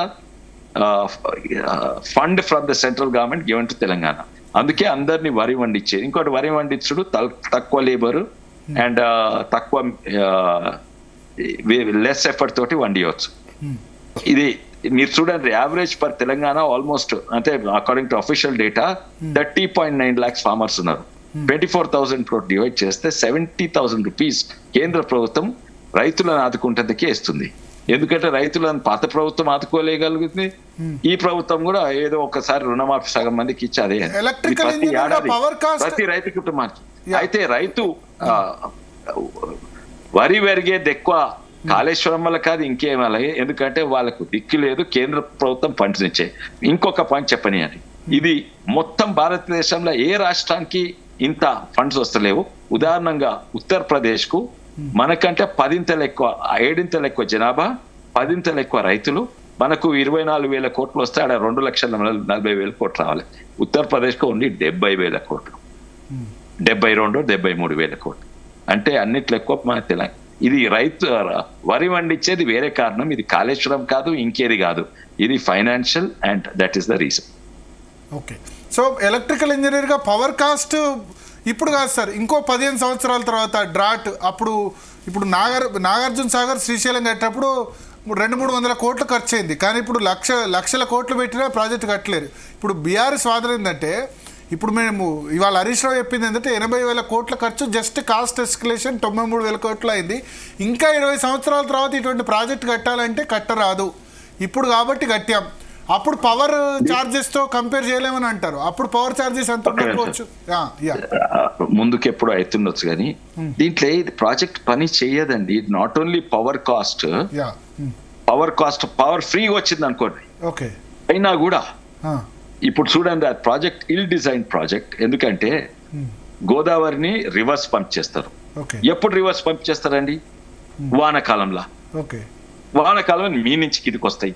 fund from the central government given to Telangana. అందుకే అందరినీ వరి వండించేది. ఇంకోటి వరి వండించుడు తక్కువ లేబర్ అండ్ తక్కువ లెస్ ఎఫర్ట్ తోటి వండియవచ్చు. ఇది మీరు చూడండి, యావరేజ్ పర్ తెలంగాణ ఆల్మోస్ట్ అంటే according to official data 30.9 lakhs farmers ఉన్నారు. 24,000 crore డివైడ్ చేస్తే 70,000 rupees కేంద్ర ప్రభుత్వం రైతులను ఆదుకుంటందుకే ఇస్తుంది. ఎందుకంటే రైతులను పాత ప్రభుత్వం ఆదుకోలేగలుగుతుంది, ఈ ప్రభుత్వం కూడా ఏదో ఒకసారి రుణమాఫీ సగం మందికి ఇచ్చేది ప్రతి ఏడాది ప్రతి రైతు కుటుంబానికి. అయితే రైతు వరి పెరిగేది ఎక్కువ కాళేశ్వరం వల్ల కాదు, ఇంకేం అలాగే. ఎందుకంటే వాళ్ళకు దిక్కు లేదు, కేంద్ర ప్రభుత్వం ఫండ్స్ ఇచ్చే. ఇంకొక పాయింట్ చెప్పని అని, ఇది మొత్తం భారతదేశంలో ఏ రాష్ట్రానికి ఇంత ఫండ్స్ వస్తలేవు. ఉదాహరణంగా ఉత్తరప్రదేశ్ కు మనకంటే 10 ఎక్కువ, 7 ఎక్కువ జనాభా, 10 ఎక్కువ రైతులు, మనకు 24,000 కోట్లు వస్తే ఆడ 2,40,000 కోట్లు రావాలి. ఉత్తరప్రదేశ్ కు ఓన్లీ 70,000 కోట్లు, 73,000 కోట్లు. అంటే అన్నిట్లో ఎక్కువ మన తెలంగాణ. ఇది రైతు వరి వండించేది వేరే కారణం, ఇది కాళేశ్వరం కాదు, ఇంకేది కాదు, ఇది financial and that is the reason. Okay, so electrical engineer గా పవర్ కాస్ట్ ఇప్పుడు కాదు సార్, ఇంకో 15 సంవత్సరాల తర్వాత డ్రాట్ అప్పుడు, ఇప్పుడు నాగార్జున సాగర్ శ్రీశైలం కట్టేటప్పుడు 200-300 కోట్లు ఖర్చు అయింది. కానీ ఇప్పుడు లక్షల కోట్లు పెట్టినా ప్రాజెక్టు కట్టలేరు. ఇప్పుడు బీఆర్ఎస్ వాదన ఏంటంటే, ఇప్పుడు మేము ఇవాళ హరీష్ రావు చెప్పింది ఏంటంటే 80,000 కోట్ల ఖర్చు, జస్ట్ కాస్ట్ ఎస్కలేషన్ 93,000 కోట్లు అయింది. ఇంకా 20 సంవత్సరాల తర్వాత ఇటువంటి ప్రాజెక్ట్ కట్టాలంటే కట్టరాదు, ఇప్పుడు కాబట్టి కట్టాం. అప్పుడు పవర్ చార్జెస్ తో కంపేర్ చేయలేమని అంటారు. అప్పుడు పవర్ చార్జెస్ ఎంత ఉండకపోవచ్చు. ముందుకు ఎప్పుడు అవుతుండొచ్చు కానీ దీంట్లో ఇది ప్రాజెక్ట్ పని చేయదండి. Not only power cost, power ఫ్రీగా వచ్చింది అనుకోండి, ఓకే, అయినా కూడా ఇప్పుడు చూడండి ఆ ప్రాజెక్ట్ ఇల్ డిజైన్ ప్రాజెక్ట్. ఎందుకంటే గోదావరిని రివర్స్ పంప్ చేస్తారు. ఎప్పుడు రివర్స్ పంప్ చేస్తారండి? వానకాలంలో. వానకాలం మీ నుంచి కిందికి వస్తాయి.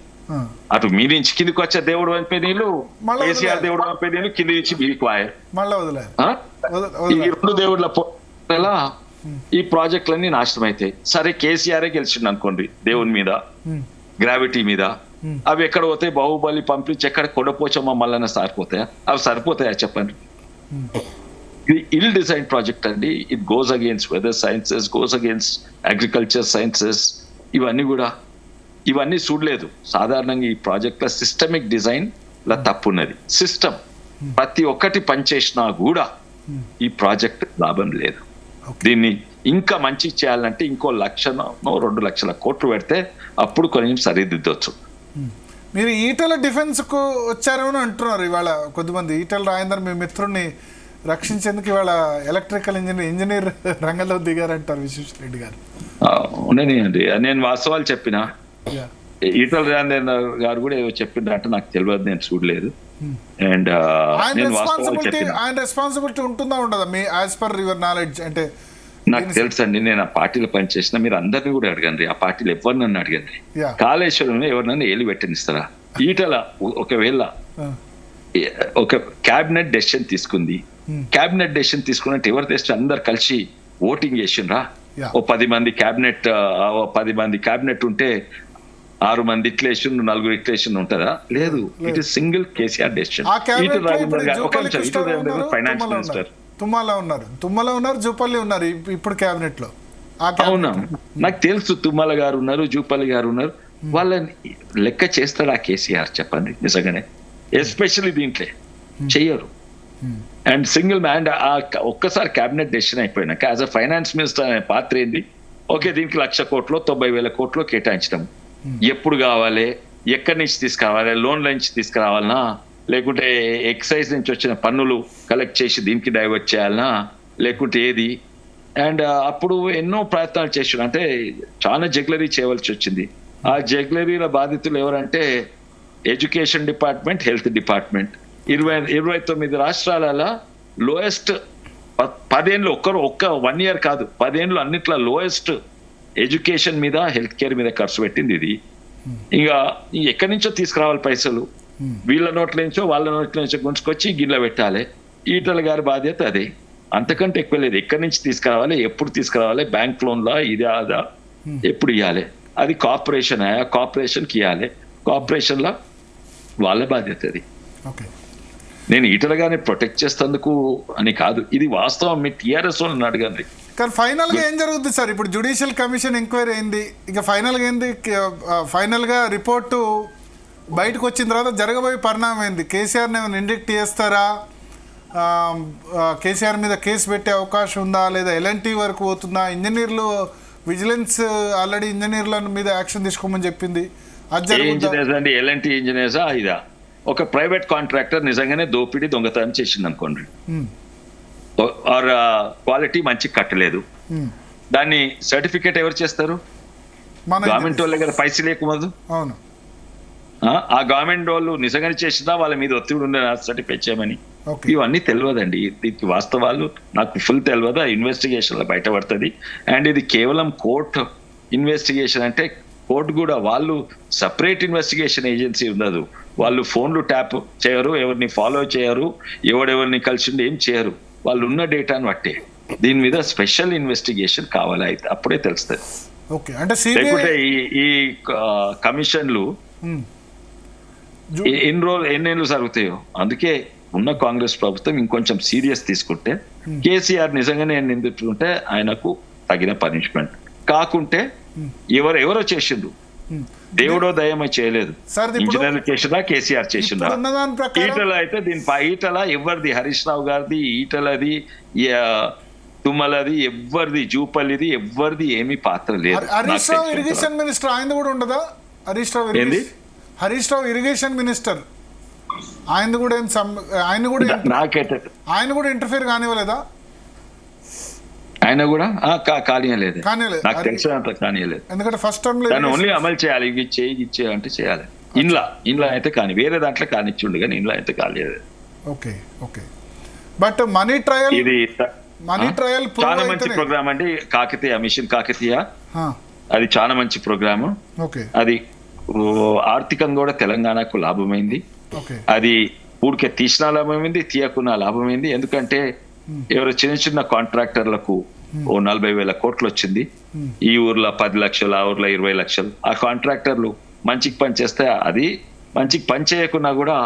అటు మీ నుంచి కిందికి వచ్చే దేవుడు పంపే నీళ్ళు, కేసీఆర్ దేవుడు పంపే నీళ్ళు కింది నుంచి మీకు వాయే. ఈ రెండు దేవుళ్ళ ఈ ప్రాజెక్టులన్నీ నాశనం అవుతాయి. సరే కేసీఆర్ గెలిచిండు అనుకోండి దేవుని మీద, గ్రావిటీ మీద, అవి ఎక్కడ పోతాయి? బాహుబలి పంపించి ఎక్కడ కొండపోచమ్మ మళ్ళీ సారిపోతాయా? అవి సరిపోతాయా చెప్పండి? ఇది ఇల్ డిజైన్ ప్రాజెక్ట్ అండి. It goes against weather sciences, goes against agriculture sciences. ఇవన్నీ చూడలేదు. సాధారణంగా ఈ ప్రాజెక్ట్ లో సిస్టమిక్ డిజైన్ లా తప్పు ఉన్నది. సిస్టమ్ ప్రతి ఒక్కటి పనిచేసినా కూడా ఈ ప్రాజెక్ట్ లాభం లేదు. దీన్ని ఇంకా మంచి చేయాలంటే ఇంకో 1,00,000-2 లక్షల కోట్లు పెడితే అప్పుడు కొంచెం సరిదిద్దొచ్చు. మీరు ఈటల డిఫెన్స్ కు వచ్చారని అంటున్నారు. ఇవాళ కొద్దిమంది ఈటల రాజేందర్ మీ మిత్రుడిని రక్షించేందుకు ఇవాళ ఎలక్ట్రికల్ ఇంజనీర్ రంగంలో దిగారంటారు విశ్వేశ్వర రెడ్డి గారు. అండి, నేను వాస్తవాలు చెప్పిన ఈటల రాజేందర్ గారు కూడా ఏదో చెప్పిండ్రంటే నాకు తెలియదు, నేను చూడలేదు. అండ్ ఆయన రెస్పాన్సిబిలిటీ ఉంటుందా ఉండదా me as per your knowledge? అంటే నాకు తెలుసు అండి, నేను ఆ పార్టీలో పనిచేసిన. మీరు అందరినీ కూడా అడగండి, ఆ పార్టీలో ఎవరినన్ను అడగండి. కాళేశ్వరంలో ఎవరినన్నా ఏలు పెట్టనిస్తారా? ఈటల ఒకవేళ ఒక క్యాబినెట్ డెసిషన్ తీసుకుంది, క్యాబినెట్ డెసిషన్ తీసుకున్నట్టు ఎవరు తెస్తే అందరు కలిసి ఓటింగ్ చేసిండ్రా? ఓ 10 మంది క్యాబినెట్ ఉంటే 6 మంది ఇట్లేషన్, 4 ఇట్లేషన్ ఉంటుందా? లేదు. It is single KCR decision. Finance minister Tummala ఉన్నారు, జూపల్లి ఉన్నారు ఇప్పుడు క్యాబినెట్ లో. అవునా, నాకు తెలుసు. తుమ్మల గారు ఉన్నారు, జూపల్లి గారు ఉన్నారు. వాళ్ళని లెక్క చేస్తాడు ఆ కేసీఆర్? చెప్పండి నిజంగానే. ఎస్పెషల్లీ దీంట్లో చెయ్యరు. అండ్ సింగిల్ మ్యాన్ ఒక్కసారి క్యాబినెట్ డెసిషన్ అయిపోయినాక యాజ్ అ ఫైనాన్స్ మినిస్టర్ అనే పాత్ర ఏంది? ఓకే, దీనికి 1,00,000 కోట్లు 90,000 కోట్లు కేటాయించడం. ఎప్పుడు కావాలి, ఎక్కడి నుంచి తీసుకురావాలి, లోన్ల నుంచి తీసుకురావాలనా, లేకుంటే ఎక్సైజ్ నుంచి వచ్చిన పన్నులు కలెక్ట్ చేసి దీనికి డైవర్ట్ చేయాలనా, లేకుంటే ఏది? అండ్ అప్పుడు ఎన్నో ప్రయత్నాలు చేసాడు. అంటే చాలా జగ్లరీ చేయవలసి వచ్చింది. ఆ జగ్లరీల బాధితులు ఎవరంటే ఎడ్యుకేషన్ డిపార్ట్మెంట్, హెల్త్ డిపార్ట్మెంట్. 29 రాష్ట్రాలలో లోయెస్ట్ 10 ఏళ్ళు, ఒక్క 1 year కాదు, 10 ఏళ్ళు అన్నిట్లో లోయెస్ట్ ఎడ్యుకేషన్ మీద, హెల్త్ కేర్ మీద ఖర్చు పెట్టింది ఇది. ఇంకా ఎక్కడి నుంచో తీసుకురావాలి పైసలు, వీళ్ళ నోట్ల నుంచో వాళ్ళ నోట్ల నుంచో గుంజుకొచ్చి గిన్నె పెట్టాలి. ఈటల గారి బాధ్యత అదే, అంతకంటే ఎక్కువ లేదు. ఎక్కడి నుంచి తీసుకురావాలి, ఎప్పుడు తీసుకురావాలి, బ్యాంక్ లోన్లా ఇది అదా, ఎప్పుడు ఇవ్వాలి, అది కార్పొరేషన్కి ఇవ్వాలి. కార్పొరేషన్లో వాళ్ళ బాధ్యత అది. నేను ఈటల గారిని ప్రొటెక్ట్ చేసేందుకు అని కాదు, ఇది వాస్తవం. మీ టీఆర్ఎస్ వాళ్ళని అడగండి. కానీ ఫైనల్ గా ఏం జరుగుతుంది సార్? ఇప్పుడు జ్యుడిషియల్ కమిషన్ ఎంక్వైరీ అయింది, ఇక ఫైనల్ గా ఏంది? ఫైనల్ గా రిపోర్టు బయటకు వచ్చిన తర్వాత జరగబోయే పరిణామం ఏంది? కేసీఆర్ని ఏమైనా ఇండెక్ట్ చేస్తారా? కేసీఆర్ మీద కేసు పెట్టే అవకాశం ఉందా, లేదా ఎల్ఎన్టీ వరకు పోతుందా? ఇంజనీర్లు విజిలెన్స్ ఆల్రెడీ ఇంజనీర్ల మీద యాక్షన్ తీసుకోమని చెప్పింది. ఎల్ఎన్టీ ఇంజనీర్సా ఇదా? ఒక ప్రైవేట్ కాంట్రాక్టర్ నిజంగానే దోపిడీ దొంగతనం చేసింది అనుకోండి, ఆర్ క్వాలిటీ మంచి కట్టలేదు, దాన్ని సర్టిఫికేట్ ఎవరు చేస్తారు? గవర్నమెంట్ వాళ్ళ దగ్గర పైసలు లేకూడదు. ఆ గవర్నమెంట్ వాళ్ళు నిజంగానే చేసిందా, వాళ్ళ మీద ఒత్తిడి ఉండే సర్టిఫికేట్ చేయమని? ఇవన్నీ తెలియదండి. దీనికి వాస్తవాలు నాకు ఫుల్ తెలియదు. ఇన్వెస్టిగేషన్ లో బయటపడుతుంది. అండ్ ఇది కేవలం కోర్టు ఇన్వెస్టిగేషన్ అంటే కోర్టు కూడా వాళ్ళు సపరేట్ ఇన్వెస్టిగేషన్ ఏజెన్సీ ఉండదు. వాళ్ళు ఫోన్లు ట్యాప్ చేయరు, ఎవరిని ఫాలో చేయరు, ఎవరెవరిని కలిసిండి ఏం చేయరు. వాళ్ళు ఉన్న డేటాను బట్టే దీని మీద స్పెషల్ ఇన్వెస్టిగేషన్ కావాలి, అయితే అప్పుడే తెలుస్తుంది. లేకుంటే ఈ కమిషన్లు ఎన్నేళ్ళు జరుగుతాయో. అందుకే ఉన్న కాంగ్రెస్ ప్రభుత్వం ఇంకొంచెం సీరియస్ తీసుకుంటే, కేసీఆర్ నిజంగానే నిందించుకుంటే ఆయనకు తగిన పనిష్మెంట్, కాకుంటే ఎవరో చేసిండ్రు, దేవుడో దయమో చేయలేదు. ఇంజనీర్లు చేసిందా, కేసీఆర్ చేసిందా? ఈటల అయితే ఈటల ఎవరిది? హరీష్ రావు గారిది, ఈటలది, తుమ్మలది, ఎవరిది, జూపల్లిది, ఎవరిది ఏమీ పాత్ర లేదు. ఇరిగేషన్ మినిస్టర్ ఆయన కూడా ఉండదా? హరీష్ రావు హరీష్ రావు ఇరిగేషన్ మినిస్టర్, ఆయన కూడా నాకైతే ఆయన కూడా ఇంటర్ఫియర్ కానివ్వలేదా? ఆయన కూడా కానియలేదు, కానివ్వలేదు. నాకు తెలిసినంత కానియలేదు. ఎందుకంటే ఫస్ట్ టర్మ్ లో దాన్ని ఓన్లీ అమలు చేయాలి, ఇవి ఇచ్చే అంటే చేయాలి. ఇంట్లో అయితే కానీ వేరే దాంట్లో కానిచ్చిండు, కానీ ఇంట్లో అయితే కాలేదు. Okay okay. But money trial ఇది చాలా మంచి ప్రూవ్ ప్రోగ్రామ్ అండి. కాకతీయ మిషన్ కాకతీయ అది చాలా మంచి ప్రోగ్రాము. ఓకే అది ఆర్థికంగా కూడా తెలంగాణకు లాభమైంది. ఓకే. అది ఊరికే తీసిన లాభమైంది, తీయకున్న లాభమైంది. ఎందుకంటే ఎవరు చిన్న చిన్న కాంట్రాక్టర్లకు ఓ 40,000 కోట్లు వచ్చింది. ఈ ఊర్లో 10 లక్షలు, ఆ ఊర్లో 20 లక్షలు. ఆ కాంట్రాక్టర్లు మంచికి పని చేస్తే, అది మంచికి పని చేయకున్నా కూడా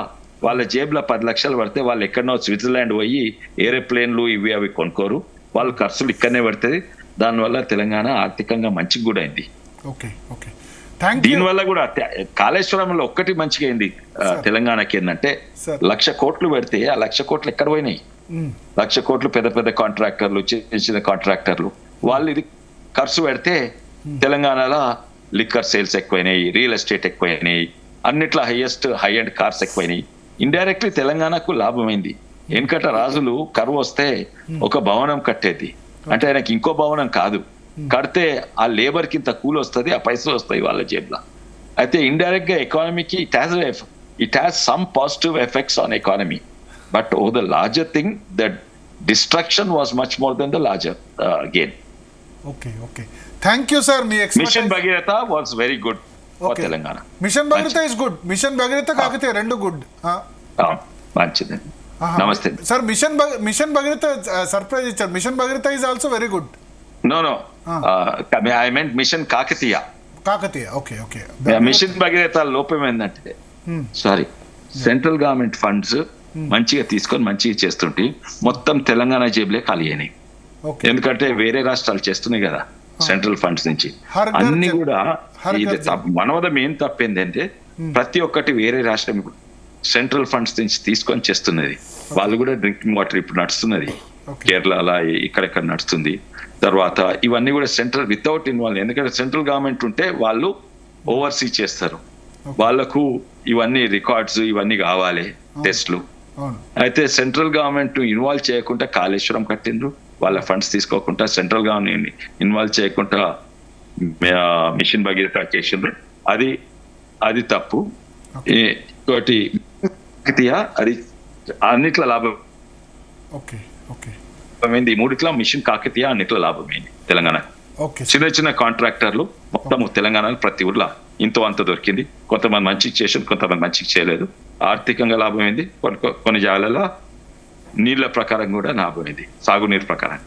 వాళ్ళ జేబులో 10 లక్షలు పడితే వాళ్ళు ఎక్కడనో స్విట్జర్లాండ్ పోయి ఏరోప్లేన్లు ఇవి అవి కొనుక్కోరు, వాళ్ళ ఖర్చులు ఇక్కడనే పడుతుంది. దానివల్ల తెలంగాణ ఆర్థికంగా మంచిగా కూడా అయింది. Okay okay. Thank you. దీనివల్ల కూడా కాళేశ్వరంలో ఒక్కటి మంచిగా అయింది తెలంగాణకి ఏంటంటే, 1,00,000 కోట్లు పెడితే ఆ 1,00,000 కోట్లు ఎక్కడ పోయినాయి? 1,00,000 కోట్లు పెద్ద పెద్ద కాంట్రాక్టర్లు, చిన్న చిన్న కాంట్రాక్టర్లు వాళ్ళు ఇది ఖర్చు పెడితే తెలంగాణలో లిక్కర్ సేల్స్ ఎక్కువైనాయి, రియల్ ఎస్టేట్ ఎక్కువైనాయి, అన్నిట్లో హై అండ్ కార్స్ ఎక్కువైనాయి. ఇండైరెక్ట్లీ తెలంగాణకు లాభమైంది. వెనుకట రాజులు కరువు వస్తే ఒక భవనం కట్టేది, అంటే ఆయనకి ఇంకో భవనం కాదు, కడితే ఆ లేబర్ కి ఇంత కూలి వస్తుంది, ఆ పైసలు వస్తాయి వాళ్ళ జేబులో. అయితే ఇండైరెక్ట్ గా ఎకానమీకి it has some positive effects on economy, but oh the larger thing that destruction was much more than the larger gain. Okay okay. Thank you sir. మీ mission Bhagiratha was very good for Telangana. Mission Bhagiratha is good. Mission Bhagiratha Kakatiya రెండు good. మంచిదండి. నమస్తే sir. Mission Bhagiratha surprise ఇచ్చారు. Mission Bhagiratha is also very good. No I meant mission Kakatiya. Kakatiya. Okay okay. Mission Bhagiratha లోపం ఏంటంటే, sorry, central government funds మంచిగా తీసుకొని మంచిగా చేస్తుంటే మొత్తం తెలంగాణ జేబులే ఖాళీ అయినాయి. ఎందుకంటే వేరే రాష్ట్రాలు చేస్తున్నాయి కదా సెంట్రల్ ఫండ్స్ నుంచి అన్ని కూడా. వన్ ఆఫ్ ద మెయిన్ తప్పు ఏంటంటే, ప్రతి ఒక్కటి వేరే రాష్ట్రం ఇప్పుడు సెంట్రల్ ఫండ్స్ నుంచి తీసుకొని చేస్తున్నది. వాళ్ళు కూడా డ్రింకింగ్ వాటర్ ఇప్పుడు నడుస్తున్నది కేరళ, అలా ఇక్కడెక్కడ నడుస్తుంది. తర్వాత ఇవన్నీ కూడా సెంట్రల్ వితౌట్ ఇన్వాల్వ్, ఎందుకంటే సెంట్రల్ గవర్నమెంట్ ఉంటే వాళ్ళు ఓవర్సీ చేస్తారు, వాళ్ళకు ఇవన్నీ రికార్డ్స్ ఇవన్నీ కావాలి, టెస్ట్లు. అయితే సెంట్రల్ గవర్నమెంట్ ఇన్వాల్వ్ చేయకుండా కాళేశ్వరం కట్టిండ్రు, వాళ్ళ ఫండ్స్ తీసుకోకుండా సెంట్రల్ గవర్నమెంట్ ఇన్వాల్వ్ చేయకుండా మిషన్ భగీరథ చేసిండ్రు. అది తప్పు. ఇంకోటి అది అన్నిట్ల లాభం అయింది. 3 మిషన్ కాకతీయ అన్నిట్ల లాభమైంది తెలంగాణ. చిన్న చిన్న కాంట్రాక్టర్లు మొత్తం తెలంగాణలో ప్రతి ఊర్లో ఇంతో అంత దొరికింది. కొంతమంది మంచికి చేసారు, కొంతమంది మంచికి చేయలేదు. ఆర్థికంగా లాభమైంది. కొన్ని జాగాలలో నీళ్ల ప్రకారం కూడా లాభమైంది, సాగునీరు ప్రకారం.